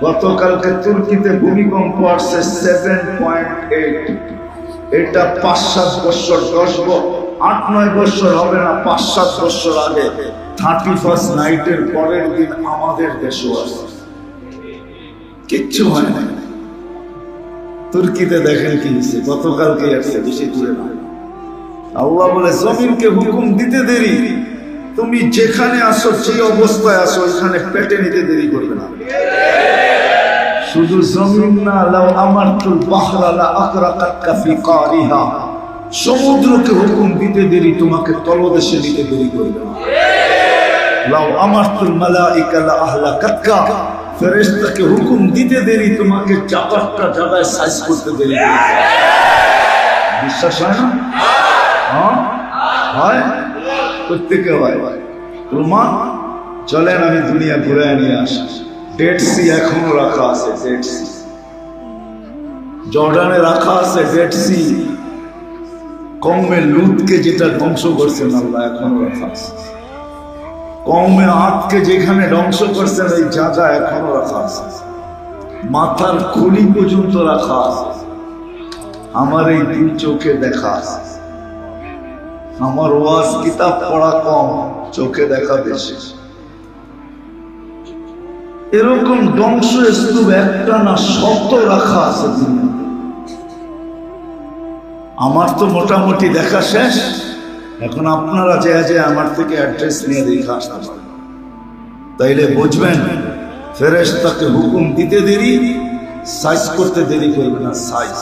গতকালকে তুর্কিতে ভূমিকম্প আসছে 7.8। এটা 5-7 বছর, 8-9 বছর হবে না, 5-7 বছর আগে 31st নাইটের পরের দিন আমাদের দেশেও আসছে। কিচ্ছু হয় না। তুর্কিতে দেখেন কি হচ্ছে, গতকালকে আসছে, বেশি দূরে না। আল্লাহ বলে জমিনকে হুকুম দিতে দেরি, তুমি যেখানে আসো, যে অবস্থায় আসো, ওইখানে পেটে নিতে দেরি করবে না। শুধু জমিন না, লাউ আমারতুল বাহরা লা আকরাকাতকা ফি কারিহা। সমুদ্রকে হুকুম দিতে দেরি, তোমাকে তলদেশে নিতে দেরি করবে না। লাউ আমারতুল মালাইকা লা আহলাকাতকা। ফেরেশতাকে হুকুম দিতে দেরি, তোমাকে জাপারটা জায়গায় সাইজ করতে দেরি করবে। বিশ্বাস হয় না? হ্যাঁ হয়, প্রত্যেকে হয়। প্রমাণ চলেন আমি দুনিয়া ঘুরে নিয়ে আসি। ডেড সি এখনো রাখা আছে, ডেড সি জর্ডানে রাখা আছে। ডেড সি কওমে লুতকে যেটা ধ্বংস করছেন আল্লাহ, এখনো রাখা আছে। কওমে আদকে যেখানে ধ্বংস করছেন, এই জায়গা এখনো রাখা আছে। মাথার খুলি পর্যন্ত রাখা আছে। আমার এই দুই চোখে দেখা আছে। আমার ওয়াজ কিতাব পড়া কম, চোখে দেখা বেশি। এরকম ধ্বংস স্তূপ একটা না, শত রাখা আছে দুনিয়াতে। আমার তো মোটামুটি দেখা শেষ। এখন আপনারা যে আমার থেকে অ্যাড্রেস নিয়ে দেখে আসতে পারেন, তাইলে বুঝবেন ফেরেশতাকে হুকুম দিতে দেরি, সাইজ করতে দেরি করবে না। সাইজ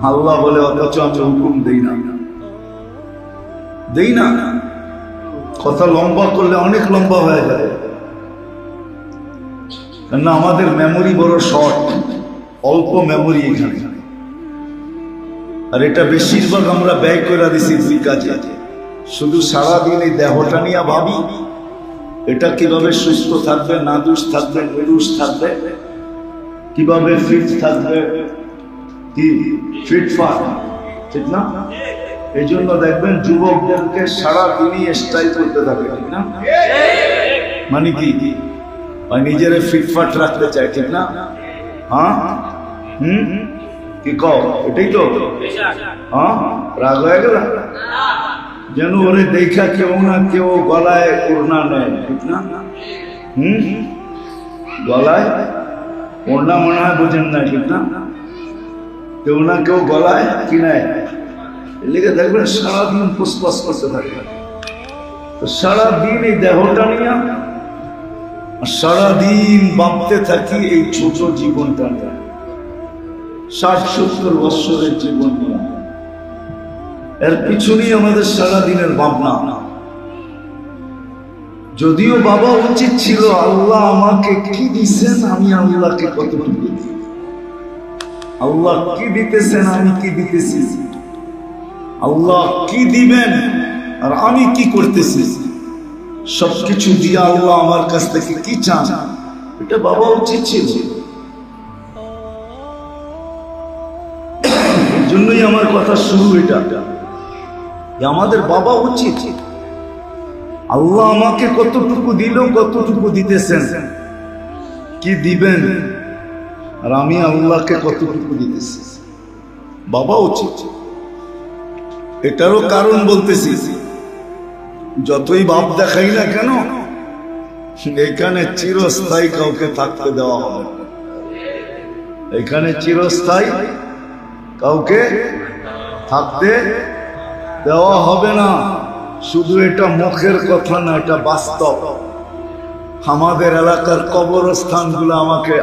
আল্লাহ বলে, অথচ আমি হুকুম দেই না, দেই না। কথা লম্বা করলে অনেক লম্বা হয়ে যায়, কেননা আমাদের মেমোরি বড় শর্ট, অল্প মেমোরি এখানে। আর এটা বেশিরভাগ আমরা ব্যয় করে দিছি দুই কাজে। শুধু সারাদিন এই দেহটা নিয়ে ভাবি, এটা কিভাবে সুস্থ থাকবে, নাদুস থাকবে, নিরুস থাকবে, কিভাবে ফিট থাকবে, কি ফিটফাট, ঠিক না? এই জন্য দেখবেন যুবকদেরকে সারাদিনই স্টাইল করতে থাকে, ঠিক না? মানে কি, নিজেরা ফিটফাট রাখতে চায়, ঠিক না? হ্যাঁ, কি কও, এটাই তো। হ্যাঁ, রাগ হয়ে গেল যেন ওরে দেখা কেউ না কেউ গলায় ওড়না নেয়, ঠিক না? গলায় ওড়না মনে হয় বোঝেন না, ঠিক না? কেউ না কেউ গলায় কি নেয়, লিখে দেখবেন সারাদিন ফুসফাস করতে থাকে। তো সারাদিন এই দেহটা নিয়ে, সারাদিন ভাবতে থাকি এই ছোট জীবনটা নিয়ে, 60-70 বছরের জীবন নিয়ে। এর পিছনেই আমাদের সারাদিনের ভাবনা। যদিও বাবা উচিত ছিল, আল্লাহ আমাকে কি দিচ্ছেন, আমি আল্লাহকে কতটুকু দিই, আল্লাহ কি দিতেছেন, আমি কি দিতেছি, আল্লাহ কি দিবেন আর আমি কি করতেছি, সবকিছু দিয়ে আল্লাহ আমার কাছ থেকে কি চান, এটা বাবা উচিত ছিল। এই জন্যই আমার কথা শুরু এটা, আমাদের বাবা উচিত, আল্লাহ আমাকে কতটুকু দিল, কতটুকু দিতেছেন, কি দিবেন, আর আমি আল্লাহকে কতটুকু দিতেছি, বাবা উচিত। এটারও কারণ বলতেছি, যতই ভাব দেখাই না কেন, এখানে চিরস্থায়ী কাউকে থাকতে দেওয়া হবে না। এখানে চিরস্থায়ী কাউকে থাকতে দেওয়া হবে না। শুধু এটা মুখের কথা না, এটা বাস্তব। আমাদের এলাকার কবরস্থানগুলো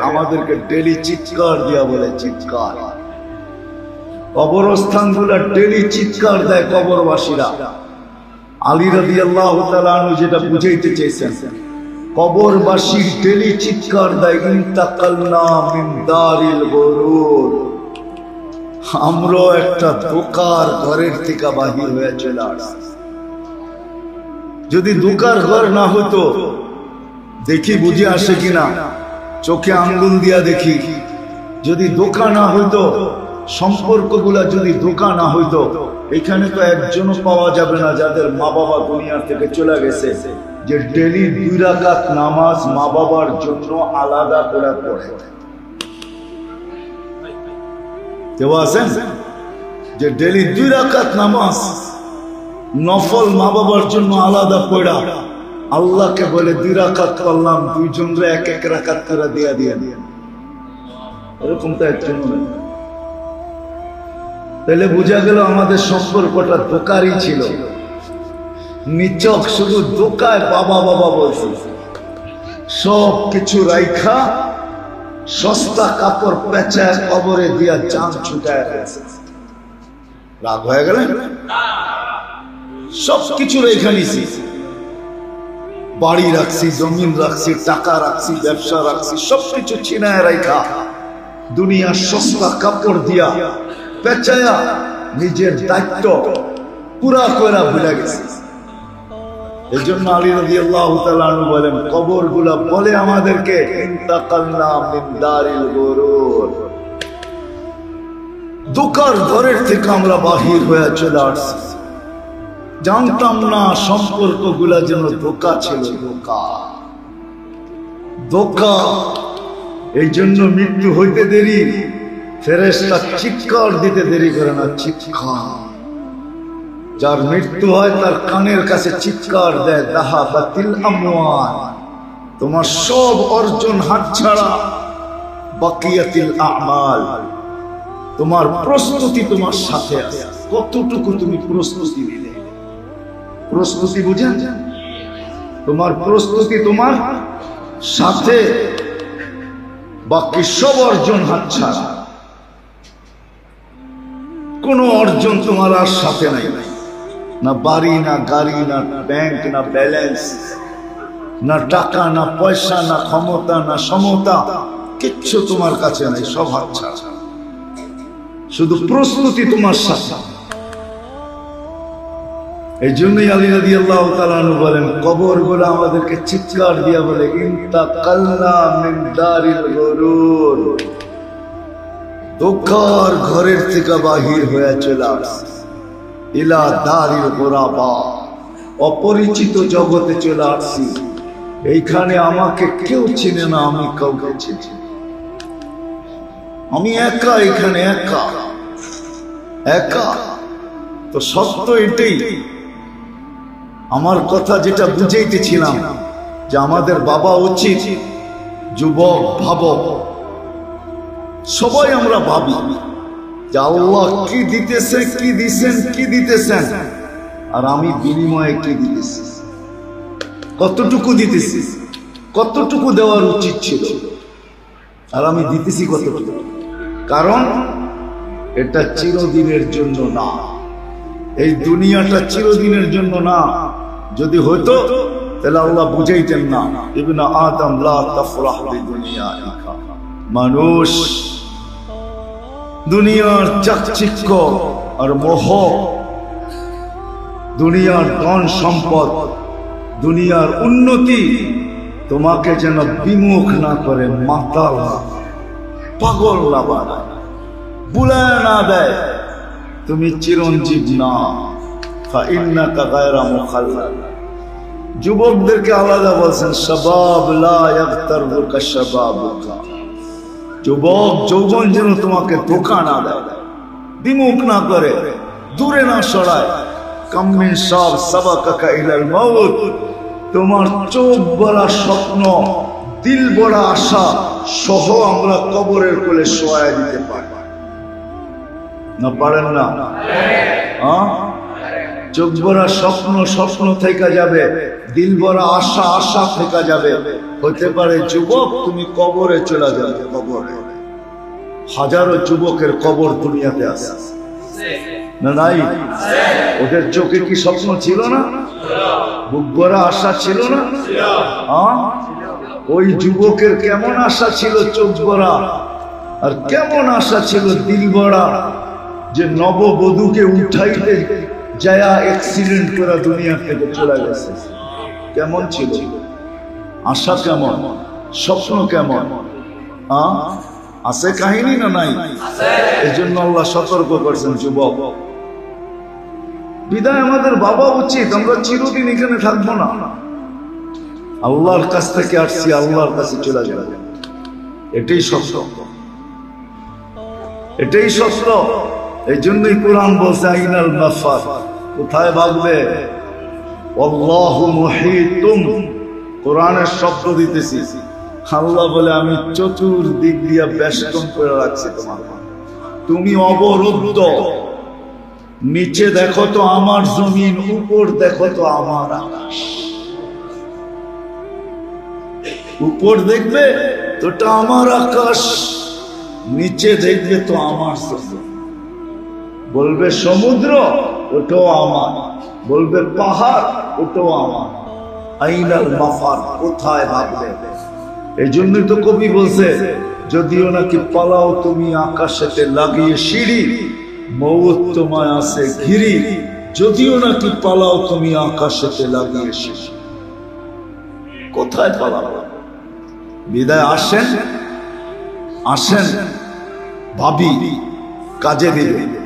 আমাদেরকে ডেলি চিৎকার দিয়া বলে, চিৎকার। কবরস্থানগুলো ডেলি চিৎকার দেয় কবরবাসীরা। আলী রাদিয়াল্লাহু তাআলা আনহু যেটা বুঝাইতে চেয়েছেন, কবরবাসী ডেলি চিৎকার দেয়, ইন্তাকালনা মিন দারিল গুরুর, আমরা একটা ধোঁকার ঘরের থেকে বাহির হয়ে চলে আসছি। যদি ধোঁকার ঘর না হতো, দেখি বুঝে আসে কিনা, চোখে আঙ্গুল দিয়া দেখি। যদি ধোঁকা না হইতো, সম্পর্কগুলা যদি ধোঁকা না হইতো, এখানে তো একজনও পাওয়া যাবে না যাদের মা বাবা দুনিয়ার থেকে চলে গেছে, যে ডেলি 2 রাকাত নামাজ মা বাবার জন্য আলাদা করে পড়ে। কেউ আছেন যে ডেলি 2 রাকাত নামাজ নফল মা বাবার জন্য আলাদা পড়া? আল্লাহকে বলে 2 রাকাত পড়লাম, 2 জনরে 1 রাকাত করে দিয়া দিয়া দিয়া, এরকম তো একজন নেই। তাহলে বোঝা গেল আমাদের সম্পর্কটা ধোঁকারই ছিল, নিচক, শুধু ধোঁকায় বাবা বাবা বলছে। সব কিছু রাইখা সস্তা কাপড় পেঁচায় কবরে দিয়া চাঁদ ছুটায় গেছে। রাগ হয়ে গেলেন? সব কিছু রেখা নিছি, বাড়ি রাখছি, জমিন রাখছি, টাকা রাখছি, ব্যবসা রাখছি, সবকিছু ছিনায় রাইখা দুনিয়ার সস্তা কাপড় দিয়া পেঁচায়া নিজের দায়িত্ব পুরা করে ভুলে গেছে। এই জন্য আলী রাদিয়াল্লাহু তাআলা আনহু বলেন, কবরগুলা বলে আমাদেরকে, ইন্তাকালনা মিন দারিল গুরুর, ধোঁকার ঘরের থেকে আমরা বাহির হয়ে চলে আসছি। জানতাম না সম্পর্কগুলা যেন ধোঁকা ছিল, ধোঁকা ধোঁকা। এই জন্য মৃত্যু হইতে দেরি, ফেরেশতা চিৎকার দিতে দেরি করে না, চিৎকার। যার মৃত্যু হয় তার কানের কাছে চিৎকার দেয়, দাহাবাতিল আমওয়াল, তোমার সব অর্জন হাতছাড়া, বাকিয়াতিল আমাল, তোমার প্রস্তুতি তোমার সাথে আছে। কতটুকু তুমি প্রস্তুতি নিলে? প্রস্তুতি বুঝেন? তোমার প্রস্তুতি তোমার সাথে, বাকি সব অর্জন হাতছাড়া। কোনো অর্জন তোমার আর সাথে নাই, না বাড়ি, না গাড়ি, না ব্যাংক, না ব্যালেন্স, না টাকা, না পয়সা, না ক্ষমতা, না সমতা, কিচ্ছু তোমার কাছে নাই, সব হাতছাড়া। শুধু প্রস্তুতি তোমার সাথে। এই জন্যই আলী রাদিয়াল্লাহু তাআলা আনহু বলেন, কবরগুলো আমাদেরকে চিৎকার দিয়া বলে, ইন্তাকালনা মিন দারিল গুরুর, ধোঁকার ঘরের থেকে বাহির হয়ে চলে আসছে, ইলা দারিল গুরাবা, অপরিচিত জগতে চলে আসছি। এইখানে আমাকে কেউ চিনে না, আমি কাউকে চিনি, আমি একা, এখানে একা একা। তো সত্য এটাই। আমার কথা যেটা বুঝাইতেছিলাম, যে আমাদের বাবা উচিত, যুবক ভাবক, সবাই আমরা ভাবি যে আল্লাহ কি দিতেছে, কি দিছেন, কি দিতেছেন, আর আমি বিনিময়ে কি দিতেছি, কতটুকু দিতেছি, কতটুকু দেওয়ার উচিত ছিল, আর আমি দিতেছি কতটুকু। কারণ এটা চিরদিনের জন্য না, এই দুনিয়াটা চিরদিনের জন্য না। যদি হতো তাহলে আল্লাহ বুঝাইতেন না, ইবনে আদম লা তাফরাহ বিদুনিয়াইকা, মানুষ দুনিয়ার চাকচিক্য আর মোহ, দুনিয়ার ধন সম্পদ, দুনিয়ার উন্নতি তোমাকে যেন বিমুখ না করে, মাতাল পাগল না বানায়, বুলায় না দেয় তুমি চিরঞ্জীব না। ফাইন্নাকা গায়রা মুখাল্লাদ। যুবকদেরকে আলাদা বলছেন, শাবাব লা ইয়াগতারুকা শাবাবুকা, যুবক যৌবন যেন তোমাকে ধোঁকা না দেয়, বিমুখ না করে, দূরে না সরায়। কাম মিন শাব সাবাকাকা ইলাল মাউত, তোমার চোখ ভরা স্বপ্ন, দিল ভরা আশা সহ আমরা কবরের কোলে শোয়া দিতে পারি না? পারেন না? চোখ ভরা স্বপ্ন স্বপ্ন থেকে যাবে, দিল ভরা আশা আশা থেকে যাবে। হতে পারে যুবক তুমি কবরে চলে যাবে, কবরে। হাজারো যুবকের কবর দুনিয়াতে আছে না নাই? ওদের চোখে কি স্বপ্ন ছিল না? বুক ভরা আশা ছিল না? ওই যুবকের কেমন আশা ছিল চোখ ভরা, আর কেমন আশা ছিল দিল ভরা, যে নববধূকে উঠাইতে যায়া অ্যাক্সিডেন্ট করে দুনিয়া থেকে চলে গেছে। কেমন ছিল আশা, কেমন স্বপ্ন, কেমন আছে কাহিনী না নাই? এই জন্য আল্লাহ সতর্ক করছেন যুবক। বিদায় আমাদের বাবা উচিত, আমরা চিরদিন এখানে থাকবো না। আল্লাহর কাছ থেকে আসছি, আল্লাহর কাছে চলে যাব, এটাই সত্য, এটাই সত্য। এই জন্যই কোরআন বলছে আইনাল মাফার, কোথায় ভাগবে? আল্লাহু মুহিতুম, কোরআনের শব্দ দিতেছি। আল্লাহ বলে আমি চতুর্দিক দিয়ে বেষ্টন করে রাখছি তোমার, তুমি অবরুদ্ধ। নিচে দেখো তো আমার জমিন, উপর দেখো তো আমার আকাশ। উপর দেখবে তোটা আমার আকাশ, নিচে দেখবে তো আমার জমিন। বলবে সমুদ্র, ওটাও আমার। বলবে পাহাড়, ওটাও আমার। আইনাল মাফার, কোথায় ভাববে? এই জন্যই তো কবি বলছে, যদিও নাকি পালাও তুমি আকাশেতে লাগিয়ে সিঁড়ি, মৌত তোমায় আছে ঘিরি। যদিও নাকি পালাও তুমি আকাশেতে লাগিয়ে সিঁড়ি, কোথায় পালাও? বিদায় আসেন, আসেন ভাবি, কাজে দিবে।